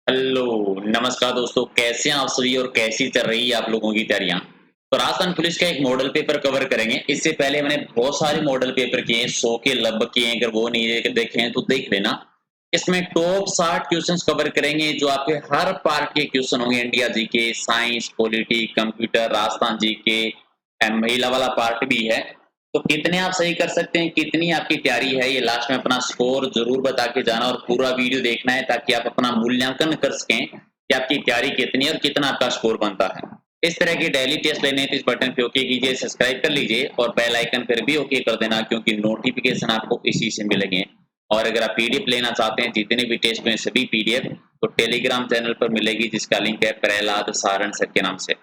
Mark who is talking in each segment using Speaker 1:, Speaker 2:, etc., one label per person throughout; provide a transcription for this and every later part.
Speaker 1: Hello, नमस्कार दोस्तों, कैसे हैं आप सभी और कैसी चल रही है आप लोगों की तैयारियां। तो राजस्थान पुलिस का एक मॉडल पेपर कवर करेंगे। इससे पहले मैंने बहुत सारे मॉडल पेपर किए हैं, 100 के लगभग किए हैं। अगर वो नहीं देखे हैं तो देख लेना। इसमें टॉप 60 क्वेश्चंस कवर करेंगे जो आपके हर पार्ट के क्वेश्चन होंगे। India GK, science, polity, computer, Rajasthan GK, महिला वाला पार्ट भी है। तो कितने आप सही कर सकते हैं, कितनी आपकी तैयारी है, ये लास्ट में अपना स्कोर जरूर बता के जाना और पूरा वीडियो देखना है ताकि आप अपना मूल्यांकन कर सकें कि आपकी तैयारी कितनी है और कितना आपका स्कोर बनता है। इस तरह के डेली टेस्ट लेने तो इस बटन पे ओके कीजिए, सब्सक्राइब कर लीजिए और बेल आइकन पर भी ओके कर देना क्योंकि नोटिफिकेशन आपको इसी से मिलेंगे। और अगर आप पीडीएफ लेना चाहते हैं जितने भी टेस्ट में सभी पीडीएफ, तो टेलीग्राम चैनल पर मिलेगी जिसका लिंक है प्रहलाद सारण सर के नाम से।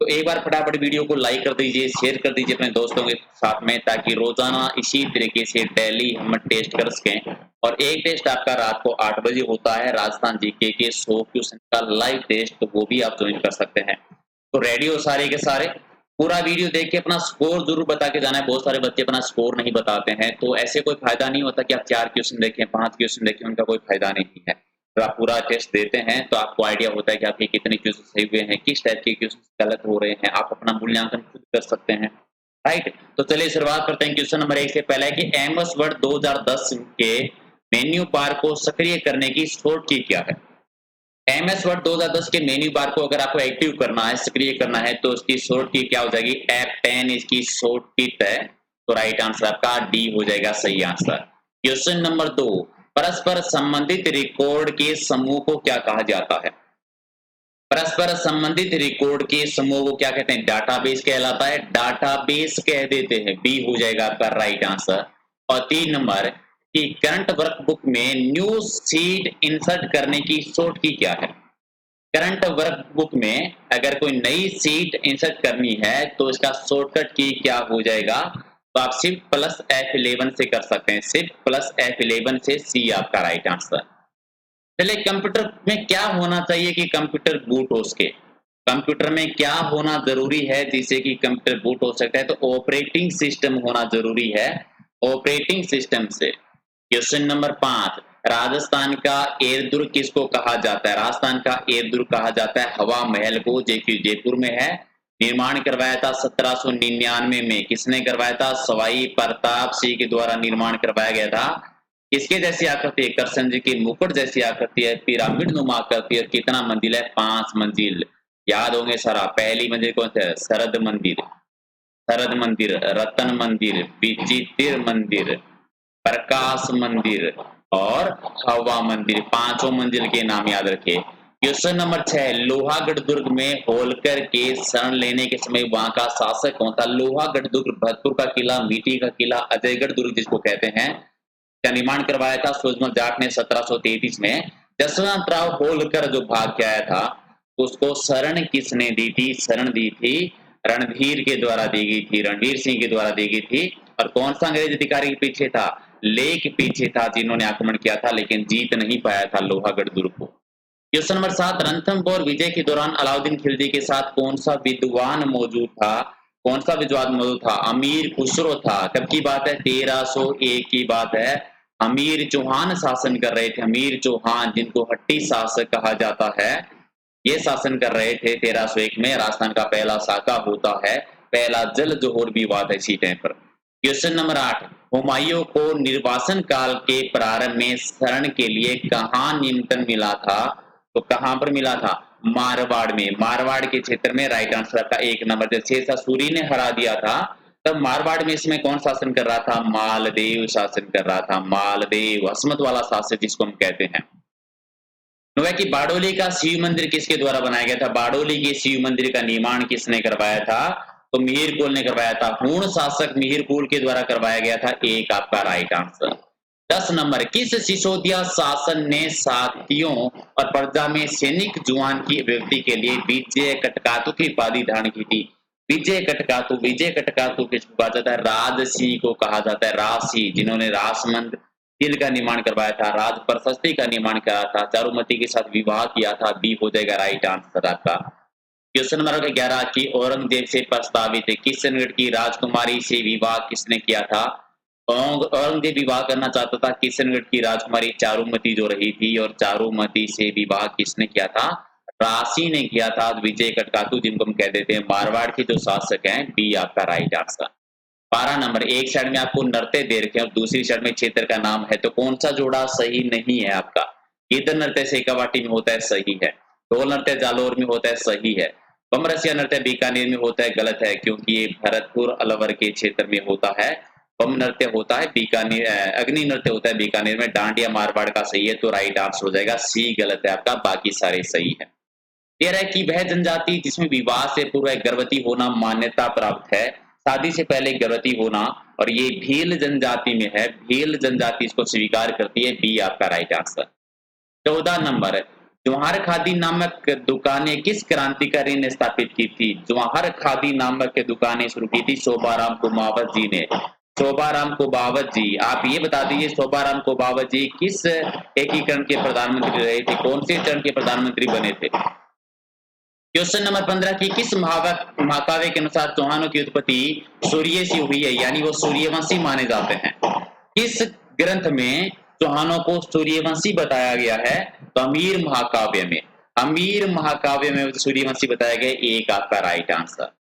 Speaker 1: तो एक बार फटाफट वीडियो को लाइक कर दीजिए, शेयर कर दीजिए अपने दोस्तों के साथ में ताकि रोजाना इसी तरीके से डेली हम टेस्ट कर सकें। और एक टेस्ट आपका रात को 8 बजे होता है, राजस्थान जीके के 100 क्वेश्चन का लाइव टेस्ट, तो वो भी आप ज्वाइन कर सकते हैं। तो रेडी हो सारे के सारे? पूरा वीडियो देख के अपना स्कोर जरूर बता के जाना है। बहुत सारे बच्चे अपना स्कोर नहीं बताते हैं, तो ऐसे कोई फायदा नहीं होता कि आप 4 क्वेश्चन देखें, 5 क्वेश्चन देखें, उनका कोई फायदा नहीं है। जब आप पूरा टेस्ट देते हैं तो आपको आइडिया होता है कि आपके कितने क्वेश्चन सही हुए हैं, किस टाइप के क्वेश्चन गलत हो रहे हैं, आप अपना मूल्यांकन खुद कर सकते हैं। राइट, तो चलिए शुरुआत करते हैं। क्वेश्चन नंबर 1 से पहला है कि एमएस वर्ड 2010 के मेन्यू बार को सक्रिय करने की शॉर्ट की क्या है। एमएस वर्ड 2010 के मेन्यू बार को अगर आपको एक्टिव करना है, सक्रिय करना है, तो उसकी शॉर्ट की क्या हो जाएगी, F10 इसकी शॉर्ट की है। तो राइट आंसर आपका डी हो जाएगा सही आंसर। क्वेश्चन नंबर 2, परस्पर संबंधित रिकॉर्ड के समूह को क्या कहा जाता है। परस्पर संबंधित रिकॉर्ड के समूह को क्या कहते हैं, डाटाबेस कहलाता है। डाटाबेस कह देते हैं, बी हो जाएगा आपका राइट आंसर। और 3 नंबर कि करंट वर्कबुक में न्यू सीट इंसर्ट करने की शॉर्ट की क्या है। करंट वर्कबुक में अगर कोई नई सीट इंसर्ट करनी है तो इसका शॉर्टकट की क्या हो जाएगा, तो आप सिर्फ प्लस F11 से कर सकते हैं, सिर्फ प्लस F11 से, सी आपका राइट आंसर। चलिए, कंप्यूटर में क्या होना चाहिए कि कंप्यूटर बूट हो सके। कंप्यूटर में क्या होना जरूरी है जिससे कि कंप्यूटर बूट हो सकता है, तो ऑपरेटिंग सिस्टम होना जरूरी है। ऑपरेटिंग सिस्टम से। क्वेश्चन नंबर 5, राजस्थान का एयरदुर्ग किसको कहा जाता है। राजस्थान का एयरदुर्ग कहा जाता है हवा महल को, जो कि जयपुर में है। निर्माण करवाया था 1799 में। किसने करवाया था, सवाई प्रताप सिंह के द्वारा निर्माण करवाया गया था। किसके जैसी आकृति है, कृष्ण जी की मुकुट जैसी आकृति है, पिरामिड नुमा आकृति है। कितना मंजिल है, 5 मंजिल। याद होंगे सारा। पहली मंजिल कौन सा है, शरद मंदिर, शरद मंदिर, रतन मंदिर, विचित्र मंदिर, प्रकाश मंदिर और हवा मंदिर। पांचों मंजिल के नाम याद रखिए। क्वेश्चन नंबर 6, लोहागढ़ दुर्ग में होलकर के शरण लेने के समय वहां का शासक कौन था। लोहागढ़ दुर्ग भरतपुर का किला, मीठी का किला, अजयगढ़ दुर्ग जिसको कहते हैं, का निर्माण करवाया था सूरजमल जाट ने 1733 में। जसवंत राव होलकर जो भाग के आया था, उसको शरण किसने दी थी, शरण दी थी रणधीर के द्वारा दी गई थी, रणवीर सिंह के द्वारा दी गई थी। और कौन सा अंग्रेज अधिकारी के पीछे था, लेक पीछे था, जिन्होंने आक्रमण किया था लेकिन जीत नहीं पाया था लोहागढ़ दुर्ग को। क्वेश्चन नंबर 7, रणथंभौर विजय के दौरान अलाउद्दीन खिलजी के साथ कौन सा विद्वान मौजूद था। कौन सा विद्वान मौजूद था, अमीर खुसरो था। कब की बात है, 1301 की बात है। अमीर चौहान शासन कर रहे थे, अमीर चौहान जिनको हट्टी शासक कहा जाता है, ये शासन कर रहे थे 1301 में। राजस्थान का पहला साका होता है, पहला जल जोहर भी हुआ था इसी टाइम पर। क्वेश्चन नंबर 8, हुमायूं को निर्वासन काल के प्रारंभ में शरण के लिए कहाँ निमंत्रण मिला था। तो कहां पर मिला था, मारवाड़ में। मारवाड़ के क्षेत्र में राइट आंसर का 1 नंबर। जब शेरशाह सूरी ने हरा दिया था तब मारवाड़ में इसमें कौन शासन कर रहा था, मालदेव शासन कर रहा था। मालदेव हसमत वाला शासक जिसको हम कहते हैं। नोवा की बारडोली का शिव मंदिर किसके द्वारा बनाया गया था। बारडोली के शिव मंदिर का निर्माण किसने करवाया था, तो मिहिर कुल ने करवाया था। हूण शासक मिहिर कुल के द्वारा करवाया गया था, एक आपका राइट आंसर। 10 नंबर, किस सिसोदिया शासन ने साथियों और प्रजा में सैनिक जुआन की अभिव्यक्ति के लिए विजय कटकातु की उपाधि धारण की थी। विजय कटकातु, विजय कटकातु किसको कहा जाता है, राजसी को कहा जाता है। राजसी जिन्होंने रासमंद तिल का निर्माण करवाया था, राज प्रशस्ति का निर्माण करा था, चारुमती के साथ विवाह किया था, बी हो जाएगा राइट आंसर आपका। क्वेश्चन नंबर 11 की औरंगजेब से प्रस्तावित किस संगठ की राजकुमारी से विवाह किसने किया था, औरंगजेब विवाह करना चाहता था किशनगढ़ की राजकुमारी चारुमती जो रही थी, और चारुमती से विवाह किसने किया था? राशि ने किया था, विजय कटकातु जिनको हम कह देते हैं। मारवाड़ के जो शासक हैं, बी आपका राइट आंसर। 12 नंबर, एक साइड में आपको नृत्य दे रखे हैं और दूसरी साइड में क्षेत्र का नाम है, तो कौन सा जोड़ा सही नहीं है आपका? गिद्ध नृत्य शेखावाटी में होता है, सही है। ढोल नृत्य जालौर में होता है, सही है। बमरसिया नृत्य बीकानेर में होता है, गलत है, क्योंकि ये भरतपुर अलवर के क्षेत्र में होता है। बम नृत्य होता है बीकानेर, अग्नि नृत्य होता है बीकानेर में। डांडिया मारवाड़ का सही है, तो राइट आंसर हो जाएगा सी, गलत है आपका, बाकी सारे सही है। कह रहा है कि वह जनजाति जिसमें विवाह से पूर्व गर्भवती होना मान्यता प्राप्त है, शादी से पहले गर्भवती होना, और ये भील जनजाति में है, भील जनजाति इसको स्वीकार करती है, बी आपका right answer. 14 number, Jawahar khadi नामक दुकानें किस क्रांतिकारी ने स्थापित की थी? जवाहर खादी नामक दुकानें शुरू की थी शोभाराम कुमावत जी ने। शोभाराम कुमावत जी, आप ये बता दीजिए शोभाराम कुमावत जी किस एकीकरण के प्रधानमंत्री रहे थे, कौन से चरण के प्रधानमंत्री बने थे? क्वेश्चन नंबर 15 की किस महाकाव्य के अनुसार चौहानों की उत्पत्ति सूर्य से हुई है, यानी वो सूर्यवंशी माने जाते हैं? किस ग्रंथ में चौहानों को सूर्यवंशी बताया गया है? तो अमीर महाकाव्य में, अमीर महाकाव्य में सूर्यवंशी बताया गया, एक आपका राइट आंसर।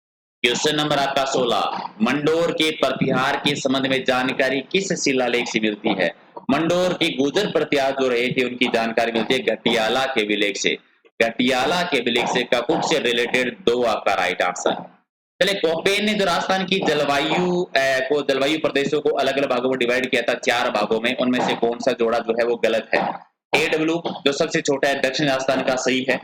Speaker 1: क्वेश्चन नंबर आपका 16, मंडोर के प्रतिहार के संबंध में जानकारी किस शिलालेख से मिलती है? मंडोर के गुजर प्रतिहार जो रहे थे उनकी जानकारी मिलती है घटियाला के अभिलेख से। घटियाला के अभिलेख से, ककुट से रिलेटेड, दो आपका राइट आंसर। चले, कोपेन ने जो राजस्थान की जलवायु प्रदेशों को अलग अलग भागों में डिवाइड किया था 4 भागों में, उनमें से कौन सा जोड़ा जो है वो गलत है? AW जो सबसे छोटा है दक्षिण राजस्थान का, सही है।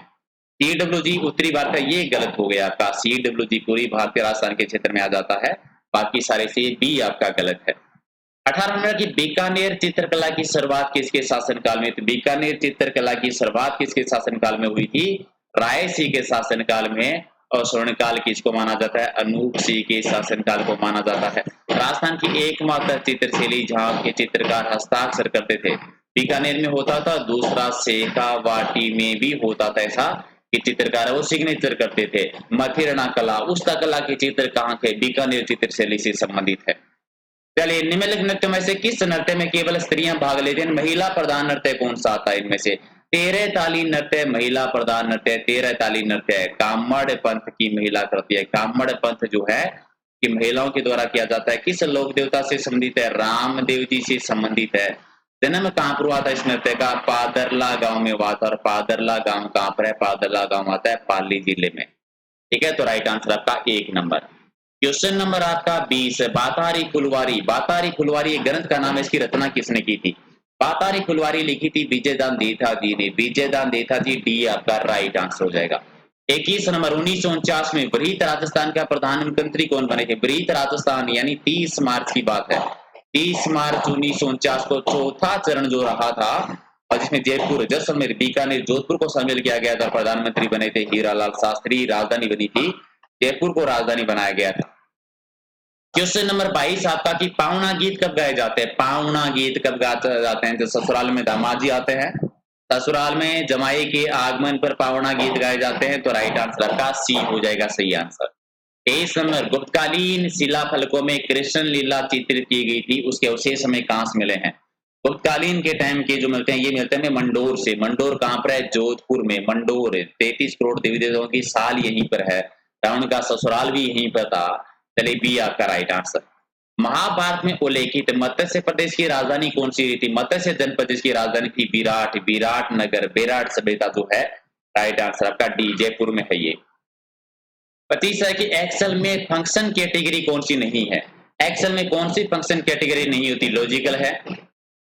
Speaker 1: CWG उत्तरी भारत का, ये गलत हो गया आपका। CWG पूरी भारतीय राजस्थान के क्षेत्र में आ जाता है, बाकी सारे से, बी आपका गलत है। 18 नंबर की बीकानेर चित्रकला की शुरुआत किसके शासनकाल में? तो बीकानेर चित्रकला की शुरुआत किसके शासनकाल में हुई थी? राय सिंह के शासनकाल में। और स्वर्णकाल किसको माना जाता है? अनूप सिंह के शासनकाल को माना जाता है। राजस्थान की एकमात्र चित्रशैली जहां के चित्रकार हस्ताक्षर करते थे, बीकानेर में होता था। दूसरा शेखावाटी में भी होता था ऐसा कि चित्रकार वो सिग्नेचर करते थे। मथिरणा कला, उस्ता कला के चित्र कहाँ थे? बीकानेर चित्रशैली से संबंधित है। चलिए, निम्नलिखित नृत्य में से किस नृत्य में केवल स्त्रियां भाग लेती हैं? महिला प्रधान नृत्य कौन सा आता है इनमें से? 13 ताली नृत्य महिला प्रधान नृत्य, 13 ताली नृत्य है। कामड़ पंथ की महिला करती है। कामड़ पंथ जो है कि महिलाओं के द्वारा किया जाता है। किस लोक देवता से संबंधित है? रामदेव जी से संबंधित है। जन्म कहाँ पर हुआ था इस नृत्य का? पादरला गांव में हुआ था। और पादरला गांव कहाँ पर है? पादरला गांव आता है पाली जिले में। ठीक है, तो राइट आंसर आपका 1 नंबर। क्वेश्चन नंबर आपका 20, बातारी फुलवारी। बातारी फुलवारी ग्रंथ का नाम है, इसकी रचना किसने की थी? बातारी फुलवारी लिखी थी विजयदान देथा जी ने। विजयदान देथा जी, डी आपका राइट आंसर हो जाएगा। 21 नंबर, 1949 में वृहत राजस्थान का प्रधानमंत्री कौन बने थे? वृहत राजस्थान यानी 30 मार्च की बात है। 30 मार्च 1949 को चौथा चरण जो रहा था, और जिसमें जयपुर, जैसलमेर, बीकानेर, जोधपुर को शामिल किया गया था। प्रधानमंत्री बने थे हीरालाल शास्त्री। राजधानी बनी थी जयपुर को राजधानी बनाया गया था। क्वेश्चन नंबर 22 आपका कि पावना गीत कब गाए जाते हैं? पावना गीत कब गाए जाते हैं? जब ससुराल में दामाद जी आते हैं, ससुराल में जमाई के आगमन पर पावना गीत गाए जाते हैं, तो राइट आंसर आपका सी हो जाएगा सही आंसर। 23 नंबर, गुप्तकालीन शिला फलकों में कृष्ण लीला चित्रित की गई थी, उसके अवशेष हमें कहां से मिले हैं? गुप्तकालीन के टाइम के जो मिलते हैं, ये मिलते हैं मंडोर से। मंडोर कहां पर है? जोधपुर में। मंडोर 33 करोड़ देवी देवताओं की साल यहीं पर है, रावण का ससुराल भी यहीं पर था। चलिए, बी आपका राइट आंसर। महाभारत में उल्लेखित मत्स्य प्रदेश की राजधानी कौन सी थी? मत्स्य जनपद जिसकी राजधानी थी विराट, विराट नगर, विराट सभ्यता जो है, राइट आंसर आपका डी, जयपुर में है ये। 25 है कि एक्सेल में फंक्शन कैटेगरी कौन सी नहीं है? एक्सेल में कौन सी फंक्शन कैटेगरी नहीं होती? लॉजिकल है,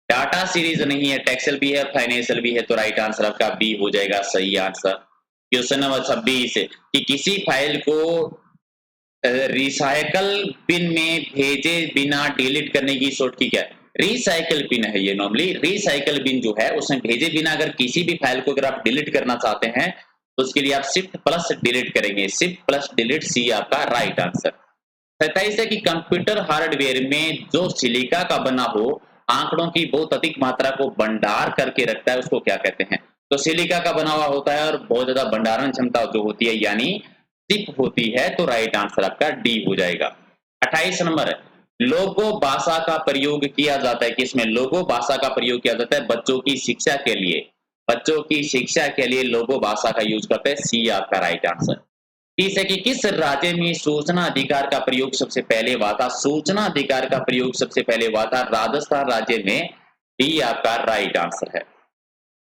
Speaker 1: डाटा सीरीज नहीं है, टेक्सल भी है, फाइनेंशियल भी है, तो राइट आंसर आपका बी हो जाएगा सही आंसर। क्वेश्चन नंबर 26 कि किसी फाइल को रिसाइकल पिन में भेजे बिना डिलीट करने की शॉर्टकट क्या है? रिसाइकल पिन है ये। नॉर्मली रिसाइकल पिन जो है उसमें भेजे बिना अगर किसी भी फाइल को अगर आप डिलीट करना चाहते हैं तो उसके लिए आप शिफ्ट प्लस डिलीट करेंगे। शिफ्ट प्लस डिलीट, सी आपका राइट आंसर। 27 है कि कंप्यूटर हार्डवेयर में जो सिलिका का बना हो, आंकड़ों की बहुत अधिक मात्रा को भंडार करके रखता है, उसको क्या कहते हैं? तो सिलिका का बना हुआ होता है और बहुत ज्यादा भंडारण क्षमता जो होती है यानी चिप होती है, तो राइट आंसर आपका डी हो जाएगा। 28 नंबर, लोगो भाषा का प्रयोग किया जाता है, किसमें? लोगो भाषा का प्रयोग किया जाता है बच्चों की शिक्षा के लिए। बच्चों की शिक्षा के लिए लोगो भाषा का यूज करते हैं। सी आपका राइट आंसर। तीस है कि किस राज्य में सूचना अधिकार का प्रयोग सबसे पहले हुआ था? सूचना अधिकार का प्रयोग सबसे पहले हुआ था राजस्थान राज्य में। डी आपका राइट आंसर है।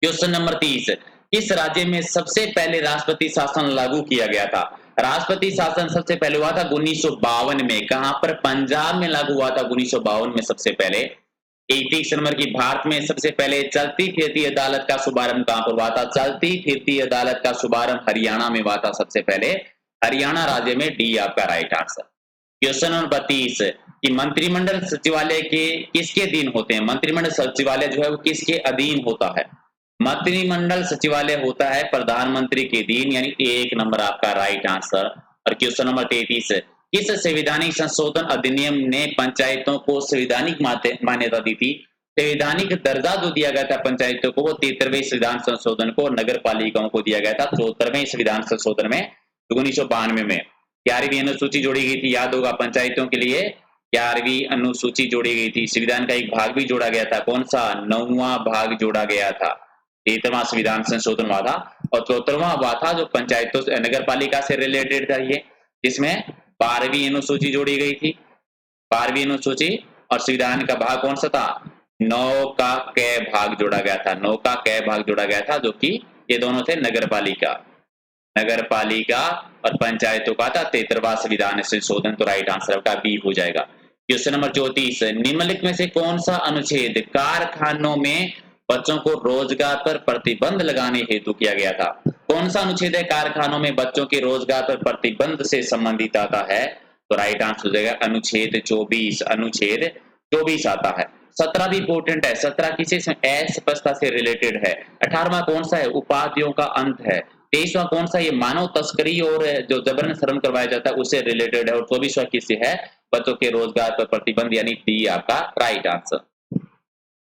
Speaker 1: क्वेश्चन नंबर 30, किस राज्य में सबसे पहले राष्ट्रपति शासन लागू किया गया था? राष्ट्रपति शासन सबसे पहले हुआ था 1952 में। कहां पर? पंजाब में लागू हुआ था 1952 में सबसे पहले। 31 नंबर की, भारत में सबसे पहले चलती फिरती अदालत का शुभारंभ कहां पर हुआ था? चलती फिरती अदालत का शुभारंभ हरियाणा में हुआ था सबसे पहले, हरियाणा राज्य में। डी आपका राइट आंसर। क्वेश्चन नंबर 32, कि मंत्रिमंडल सचिवालय के किसके अधीन होते हैं? मंत्रिमंडल सचिवालय जो है वो किसके अधीन होता है? मंत्रिमंडल सचिवालय होता है प्रधानमंत्री के अधीन, यानी एक नंबर आपका राइट आंसर। और क्वेश्चन नंबर 33, किस संवैधानिक संशोधन अधिनियम ने पंचायतों को संवैधानिक मान्यता दी थी? संवैधानिक दर्जा जो दिया गया था पंचायतों को, वो 73वें संविधान संशोधन को नगर पालिकाओं को दिया गया था 74वें संविधान संशोधन में 1992 में। 11वीं अनुसूची जोड़ी गई थी, याद होगा पंचायतों के लिए 11वीं अनुसूची जोड़ी गई थी। संविधान का एक भाग भी जोड़ा गया था, कौन सा? 9वां भाग जोड़ा गया था। 33वां संविधान संशोधन हुआ था। और 74वां हुआ था जो पंचायतों से नगर पालिका से रिलेटेड था, ये जिसमें 12वीं अनुसूची जोड़ी गई थी। 12वीं अनुसूची और संविधान का भाग कौन सा था? 9 का क भाग जोड़ा गया था। 9 का क भाग जोड़ा गया था, जो कि ये दोनों थे नगर पालिका और पंचायतों का था 73वां संविधान संशोधन। तो राइट आंसर आपका बी हो जाएगा। क्वेश्चन नंबर 34, निम्नलिखित में से कौन सा अनुच्छेद कारखानों में बच्चों को रोजगार पर प्रतिबंध लगाने हेतु किया गया था? कौन सा अनुच्छेद है कारखानों में बच्चों के रोजगार पर प्रतिबंध से संबंधित आता है? तो राइट आंसर हो जाएगा अनुच्छेद 24। अनुच्छेद 24 आता है। 17 भी इंपोर्टेंट है। 17 किसी से अस्पष्टता से रिलेटेड है। 18वां कौन सा है? उपाधियों का अंत है। 23वां कौन सा? ये मानव तस्करी और जो जबरन श्रम करवाया जाता है उससे रिलेटेड है। और 24वां किससे है? बच्चों के रोजगार पर प्रतिबंध, यानी डी आपका राइट आंसर।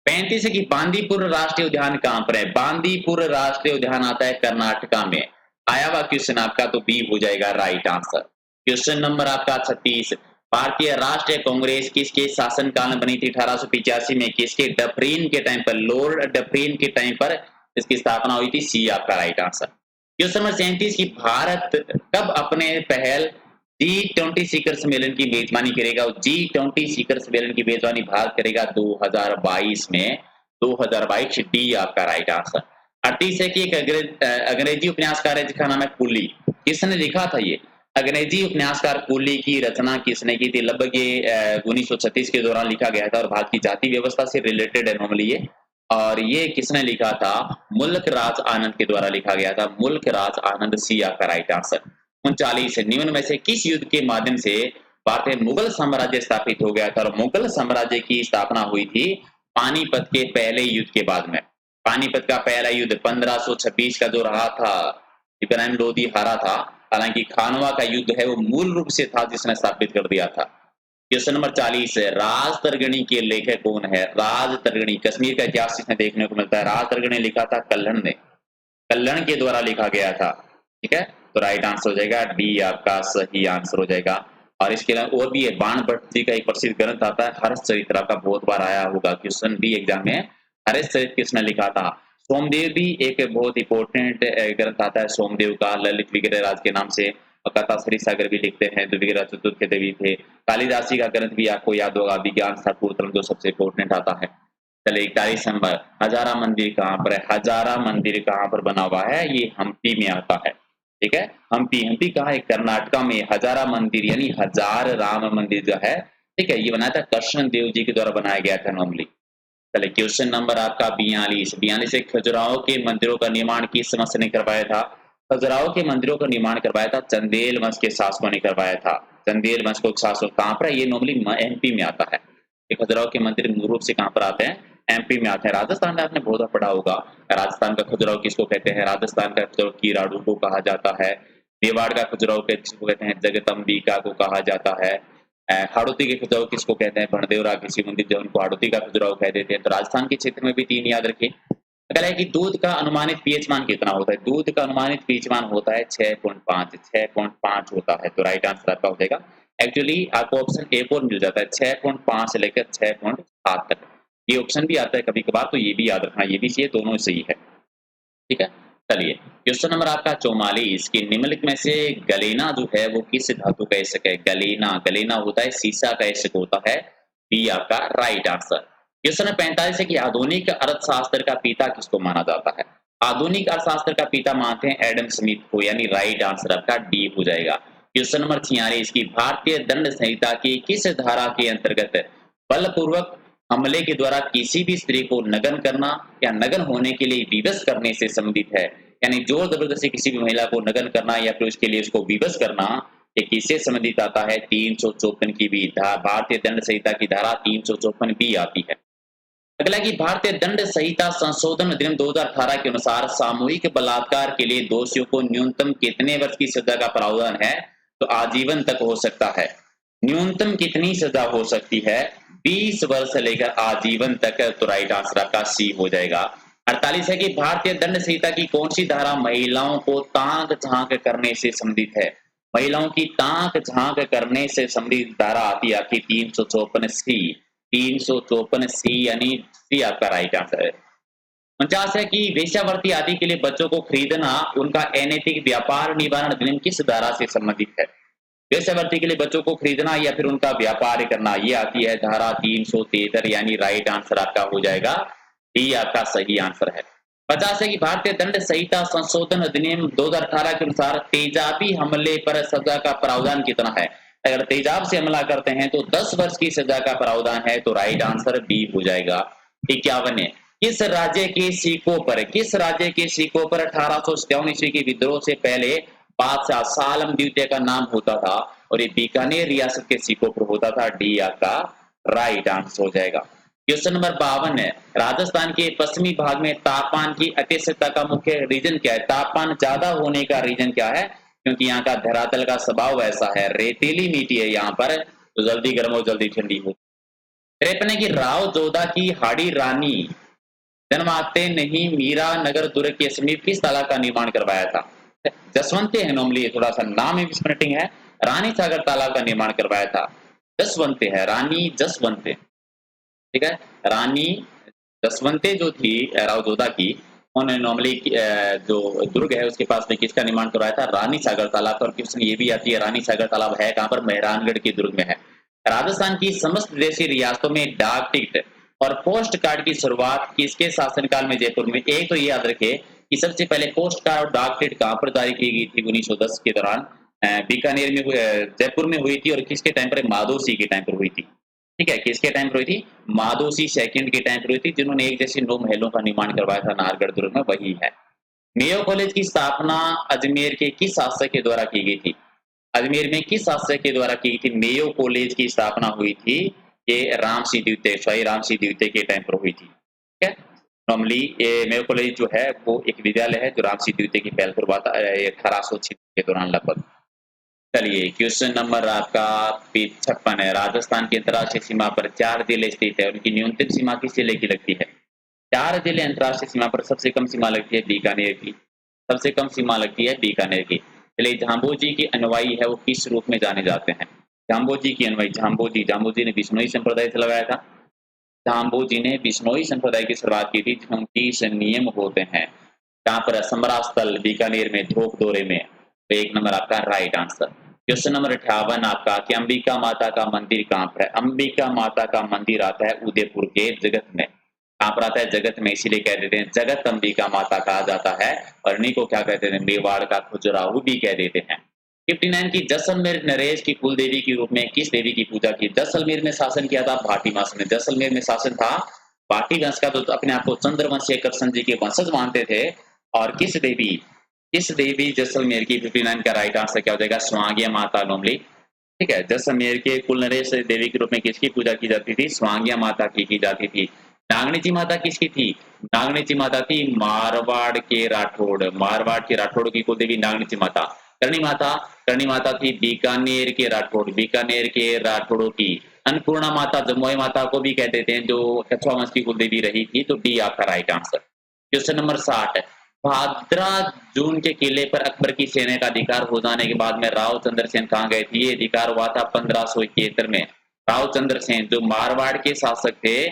Speaker 1: 35 की बांदीपुर राष्ट्रीय उद्यान कहां पर है? बांदीपुर राष्ट्रीय उद्यान आता है कर्नाटका में। आया हुआ क्वेश्चन आपका, तो बी हो जाएगा राइट आंसर। क्वेश्चन नंबर आपका 36, भारतीय राष्ट्रीय कांग्रेस किसके शासनकाल में बनी थी? 1885 में। किसके? डफरीन के टाइम पर, लॉर्ड डफरीन के टाइम पर इसकी स्थापना हुई थी। सी आपका राइट आंसर। क्वेश्चन नंबर 37 की, भारत कब अपने पहल G20 शिखर सम्मेलन की मेजबानी करेगा? G20 शिखर सम्मेलन की मेजबानी भारत करेगा 2022 में। 2022 डी आपका राइट आंसर। 38 है कि एक अंग्रेजी उपन्यासकार है जिसका नाम है कुली। किसने लिखा था ये? अंग्रेजी उपन्यासकार कुली की रचना किसने की थी? लगभग ये 1936 के दौरान लिखा गया था और भारत की जाति व्यवस्था से रिलेटेड है नॉर्मली ये। और ये किसने लिखा था? मुल्क राज आनंद के द्वारा लिखा गया था। मुल्क राज आनंद। सी आपका राइट आंसर। 39, निम्न में से किस युद्ध के माध्यम से भारतीय मुगल साम्राज्य स्थापित हो गया था? और मुगल साम्राज्य की स्थापना हुई थी पानीपत के पहले युद्ध के बाद में। पानीपत का पहला युद्ध 1526 का जो रहा था, इब्राहिम लोदी हारा था। हालांकि खानवा का युद्ध है वो मूल रूप से था जिसने स्थापित कर दिया था। क्वेश्चन नंबर 40, राज तरगणी के लेखक कौन है? राज तरगणी, कश्मीर का इतिहास इसमें देखने को मिलता है। राज तरगणी लिखा था कल्हण ने। कल्हण के द्वारा लिखा गया था। ठीक है, तो राइट आंसर हो जाएगा डी आपका सही आंसर हो जाएगा। और इसके अलावा और भी है, बाण भट्ट जी का एक प्रसिद्ध ग्रंथ आता है हर्ष चरित्र, आपका बहुत बार आया होगा क्वेश्चन भी एग्जाम में। हर्ष चरित्र किसने लिखा था? सोमदेव भी एक बहुत इंपॉर्टेंट ग्रंथ आता है सोमदेव का, ललित विग्रह राज के नाम से। और कथा श्री सागर भी लिखते हैं, जो विग्रह चतुर्थ के देवी थे। कालिदास जी का ग्रंथ भी आपको याद होगा, विज्ञान शाकुंतलम, जो सबसे इंपॉर्टेंट आता है। चलिए 41 नंबर, हजारा मंदिर कहाँ पर है? हजारा मंदिर कहाँ पर बना हुआ है? ये हम्पी में आता है। ठीक है, हम्पी। हम्पी कहाँ है? कर्नाटका में। हजारा मंदिर यानी हजार राम मंदिर जो है, ठीक है, ये बनाया था कृष्ण देव जी के द्वारा बनाया गया था नॉर्मली। चलिए क्वेश्चन नंबर आपका 42। 42 खजुराहो के मंदिरों का निर्माण किस वंश ने करवाया था? खजुराहो के मंदिरों का निर्माण करवाया था चंदेल वंश के शासकों ने करवाया था। चंदेल वंश को शासक कहाँ पर है? ये नॉर्मली एमपी में आता है। खजुराहो के मंदिर मूल रूप से कहाँ पर आते हैं? एमपी में आते हैं। राजस्थान में आपने बहुत बार पढ़ा होगा। राजस्थान का खजुराहो किसको कहते हैं? राजस्थान का खजुराहो कीराड़ू को कहा जाता है। मेवाड़ का खजुराहो किसको कहते हैं? जगदम्बिका को कहा जाता है। हाड़ौती के खजुराहो किसको कहते हैं? भणदेवरा किसी मंदिर जो उनको हाड़ौती का खजुराहो कह देते हैं। तो राजस्थान के क्षेत्र में भी 3 याद रखें। अगला है कि दूध का अनुमानित पीएच मान कितना होता है? दूध का अनुमानित पीएच मान होता है 6.5 होता है। तो राइट आंसर आपका हो जाएगा एक्चुअली आपको ऑप्शन A4 मिल जाता है 6.5 से लेकर 6.7 तक। ये ऑप्शन भी आता है कभी कभार, तो ये भी याद रखना, ये भी चाहिए, दोनों सही है। ठीक है, चलिए क्वेश्चन नंबर आपका 44 कि निम्नलिखित में से गलेना जो है वो किस धातु का एसिड है? गलेना, गलेना होता है सीसा का एसिड होता है। बी आपका राइट आंसर। क्वेश्चन नंबर 45 है कि आधुनिक अर्थशास्त्र का पिता किसको माना जाता है? आधुनिक अर्थशास्त्र का पिता मानते हैं एडम स्मिथ को, यानी राइट आंसर आपका डी हो जाएगा। क्वेश्चन नंबर 46 की भारतीय दंड संहिता की किस धारा के अंतर्गत बलपूर्वक हमले के द्वारा किसी भी स्त्री को नग्न करना या नग्न होने के लिए विवश करने से संबंधित है? यानी जोर जबरदस्ती किसी भी महिला को नग्न करना या फिर उसके लिए उसको विवश करना, ये किससे संबंधित आता है? 354 की भी भारतीय दंड संहिता की धारा 354 बी आती है। अगला कि भारतीय दंड संहिता संशोधन अधिनियम 2018 के अनुसार सामूहिक बलात्कार के लिए दोषियों को न्यूनतम कितने वर्ष की सजा का प्रावधान है? तो आजीवन तक हो सकता है। न्यूनतम कितनी सजा हो सकती है? 20 वर्ष से लेकर आजीवन तक। तो राइट आंसर आपका सी हो जाएगा। 48 है कि भारतीय दंड संहिता की कौन सी धारा महिलाओं को ताक झांक करने से संबंधित है? महिलाओं की ताक झांक करने से संबंधित धारा आती है आपकी 354 सी। 354 सी यानी सी आपका राइट आंसर है। 49 है कि वेश्यावृत्ति आदि के लिए बच्चों को खरीदना उनका अनैतिक व्यापार निवारण अधिनियम किस धारा से संबंधित है? वेश्यावृत्ति के लिए बच्चों को खरीदना या फिर उनका व्यापार करना, ये आती है धारा 373, यानी राइट आंसर आपका हो जाएगा डी आपका सही आंसर है। 50 है कि भारतीय दंड संहिता संशोधन अधिनियम 2018 के अनुसार तेजाबी हमले पर सजा का प्रावधान कितना है? अगर तेजाब से हमला करते हैं तो 10 वर्ष की सजा का प्रावधान है। तो राइट आंसर बी हो जाएगा। 51 है किस राज्य के सिक्कों पर 1857 ईस्वी के विद्रोह से पहले बादशाह सालम द्वितीय का नाम होता था और ये बीकानेर रियासत के सिक्कों पर होता था? डी आपका राइट आंसर हो जाएगा। क्वेश्चन नंबर 52 है राजस्थान के पश्चिमी भाग में तापमान की अत्यधिकता का मुख्य रीजन क्या है? तापमान ज्यादा होने का रीजन क्या है? क्योंकि यहाँ का धरातल का स्वभाव ऐसा है, रेतीली मिट्टी है यहाँ पर, तो जल्दी गर्म और जल्दी ठंडी हो। 53 है कि राव जोधा की हाड़ी रानी जन्माते नहीं मीरा नगर दुर्ग के समीप किस तालाब का निर्माण करवाया था? जसवंते है, नॉर्मली थोड़ा सा नाम में मिसप्रिंटिंग है। रानी सागर तालाब का निर्माण करवाया था, जसवंते है, रानी जसवंते। ठीक है, रानी जसवंते जो थी राव जोधा की, उन्होंने नॉर्मली जो दुर्ग है उसके पास में किसका निर्माण करवाया था? रानी सागर तालाब का। और क्वेश्चन ये भी आती है रानी सागर तालाब है कहाँ पर? मेहरानगढ़ के दुर्ग में है। राजस्थान की समस्त देशी रियासतों में डाक टिकट और पोस्ट कार्ड की शुरुआत किसके शासनकाल में जयपुर में? एक तो ये याद रखे कि सबसे पहले पोस्ट कार्ड और डाक टिकट कहाँ पर जारी की गई थी? 1910 के दौरान बीकानेर में जयपुर में हुई थी। और किसके टाइम पर? माधोसी के टाइम पर हुई थी। ठीक है, किसके टाइम पर हुई थी? माधोसी सेकंड के टाइम पर हुई थी, जिन्होंने एक जैसे 9 महलों का निर्माण करवाया था नाहरगढ़ दुर्ग में, वही है। मेयो कॉलेज की स्थापना अजमेर के किस शासक के द्वारा की गई थी? अजमेर में किस शासक के द्वारा की गई थी? मेयो कॉलेज की स्थापना हुई थी, ये राम सिंह द्वितीय, शाही राम सिंह द्वितीय के टाइम पर हुई थी। ठीक है, नॉर्मली ये मेयो कॉलेज जो है वो एक विद्यालय है जो राम सिंह द्वितीय की पहल पर हुआ था 1806 के दौरान लगभग। चलिए क्वेश्चन नंबर आपका 56 है राजस्थान की अंतर्राष्ट्रीय सीमा पर 4 जिले स्थित है, उनकी न्यूनतम सीमा किस जिले की लगती है? 4 जिले अंतर्राष्ट्रीय सीमा पर सबसे कम सीमा लगती है बीकानेर की, सबसे कम सीमा लगती है बीकानेर की। चलिए झाम्बोजी के अनुयायी है वो किस रूप में जाने जाते हैं? झाम्बोजी की अनुयायी, झाम्बोजी ने बिश्नोई संप्रदाय से लगाया था। झाम्बोजी ने बिश्नोई संप्रदाय की शुरुआत की थी। 29 नियम होते हैं जहाँ पर समरा स्थल बीकानेर में धोख दौरे में। तो एक नंबर आपका राइट आंसर। क्वेश्चन नंबर 58 आपका कि अंबिका माता का मंदिर कहाँ पर है? अंबिका माता का मंदिर आता है उदयपुर के जगत में। कहाँ पर आता है? जगत में, इसीलिए कह देते हैं जगत अंबिका माता कहा जाता है। और इन्हीं को क्या कहते हैं? मेवाड़ का खजुराहो भी कह देते हैं। 59 की जैसलमेर नरेश की कुल देवी के रूप में किस देवी की पूजा की? जैसलमेर में शासन किया था भाटी वंश ने, जैसलमेर में शासन था भाटी वंश का, तो अपने आप को चंद्रवंशीय कृष्ण जी के वंशज मानते थे। और किस देवी जैसलमेर की? 59 का राइट आंसर क्या हो जाएगा? स्वांगिया माता नॉर्मली। ठीक है, जैसलमेर के कुल नरेश देवी के रूप में किसकी पूजा की जाती थी? स्वांगिया माता की जाती थी। नागणीची माता किसकी थी? नागणीची माता थी मारवाड़ के राठौड़ की कुल देवी नागणीची माता। करणी माता थी बीकानेर के राठौड़ों की। अन्नपूर्णा माता जमुई माता को भी कह देते हैं, जो कछुआ वंश की कुल देवी रही थी। तो डी आपका राइट आंसर। क्वेश्चन नंबर 60 भाद्रा जून के किले पर अकबर की सेना का अधिकार हो जाने के बाद में राव चंद्र सेन कहाँ गए थे? ये अधिकार हुआ था 1571 में। राव चंद्र सेन जो मारवाड़ के शासक थे,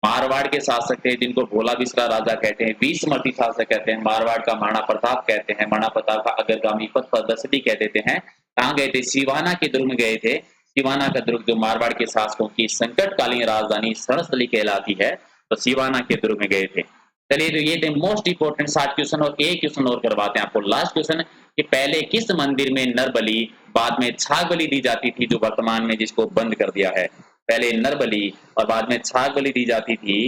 Speaker 1: मारवाड़ के शासक थे जिनको भोला बिसरा राजा कहते हैं, बीसमती शासक कहते हैं, मारवाड़ का महाराणा प्रताप कहते हैं, महाराणा प्रताप का अग्रगामी पद्मश्री कह देते हैं। कहाँ गए थे? सिवाना के दुर्ग में गए थे। सिवाना का दुर्ग जो मारवाड़ के शासकों की संकटकालीन राजधानी रणस्थली कहलाती है, तो सिवाना के दुर्ग में गए थे। चलिए, तो ये थे मोस्ट इंपोर्टेंट 7 क्वेश्चन और एक क्वेश्चन और करवाते हैं आपको। लास्ट क्वेश्चन कि पहले किस मंदिर में नर बलि बाद में छाग बलि दी जाती थी, जो वर्तमान में जिसको बंद कर दिया है? पहले नर बलि और बाद में छाग बलि दी जाती थी,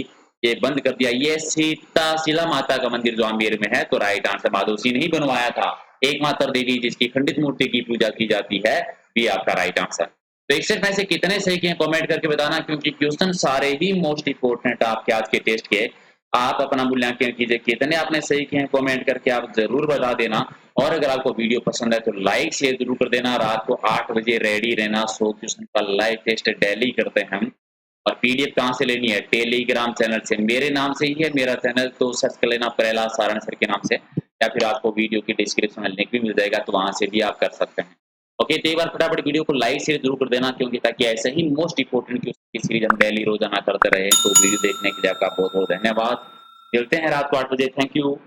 Speaker 1: ये बंद कर दिया। ये शीला माता का मंदिर जो आमेर में है। तो राइट आंसर माधव सिंह ने ही बनवाया था। एकमात्र देवी जिसकी खंडित मूर्ति की पूजा की जाती है, भी आपका राइट आंसर। तो 61 में से कितने सही किए कमेंट करके बताना, क्योंकि क्वेश्चन सारे ही मोस्ट इंपोर्टेंट आपके आज के टेस्ट के। आप अपना मूल्यांकन कीजिए, कितने आपने सही किए हैं कमेंट करके आप जरूर बता देना। और अगर आपको वीडियो पसंद है तो लाइक शेयर जरूर कर देना। रात को 8 बजे रेडी रहना, 100 क्वेश्चन का लाइव टेस्ट डेली करते हैं हम। और पीडीएफ कहाँ से लेनी है? टेलीग्राम चैनल से, मेरे नाम से ही है मेरा चैनल, तो सर्च कर लेना प्रहलाद सारण सर के नाम से, या फिर आपको वीडियो की डिस्क्रिप्शन में लिंक भी मिल जाएगा, तो वहां से भी आप कर सकते हैं। ओके, तो एक बार फटाफट वीडियो को लाइक शेयर जरूर कर देना, क्योंकि ताकि ऐसे ही मोस्ट इंपोर्टेंट क्वेश्चन की सीरीज हम डेली रोजाना करते रहे। तो वीडियो देखने के लिए आपका बहुत बहुत धन्यवाद। मिलते हैं रात को 8 बजे। Thank you.